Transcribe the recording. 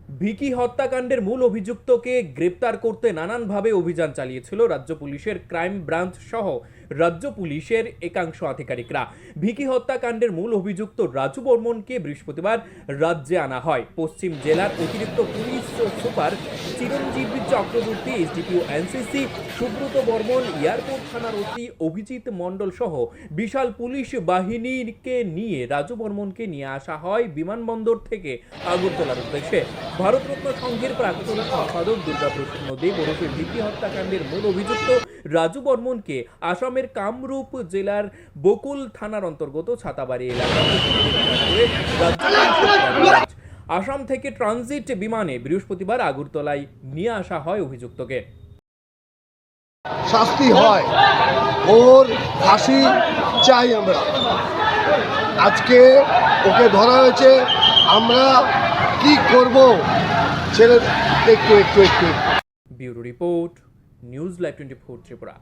ভিকি হত্যাকাণ্ডের মূল অভিযুক্তকে গ্রেপ্তার করতে নানানভাবে অভিযান চালিয়েছিল রাজ্য পুলিশের ক্রাইম ব্রাঞ্চ সহ রাজ্য পুলিশের একাংশ আধিকারিকরা। ভিকি হত্যাকাণ্ডের মূল অভিযুক্ত রাজু বর্মনকে বৃহস্পতিবার রাজ্যে আনা হয়। পশ্চিম জেলার অতিরিক্ত police super Chiranjib Chakraborty, SDPO NCC Subrata Barman, airport থানার ওসি অভিজিৎ মণ্ডল সহ বিশাল পুলিশ বাহিনীকে নিয়ে রাজু বর্মনকে নিয়ে আসা হয় বিমানবন্দর থেকে আগরতলার উদ্দেশ্যে। ভারতরত্ন সংঘের প্রাক্তন সম্পাদক দুর্গাপ্রসন্ন দেব ওরফে ভিকি হত্যাকাণ্ডের মূল অভিযুক্ত রাজু বর্মনকে আসামের কামরূপ জেলার বকুল থানার অন্তর্গত ছাতাবাড়ি এলাকা থেকে গ্রেফতার করে রাজ্য আসাম থেকে ট্রানজিট বিমানে বৃহস্পতিবার আগরতলায় নিয়ে আসা হয় অভিযুক্তকে। শাস্তি হয়, ওর ফাঁসি চাই আমরা। আজকে ওকে ধরা হয়েছে, আমরা কি করব ছেলে একটু। Bureau report, news live 24 Tripura.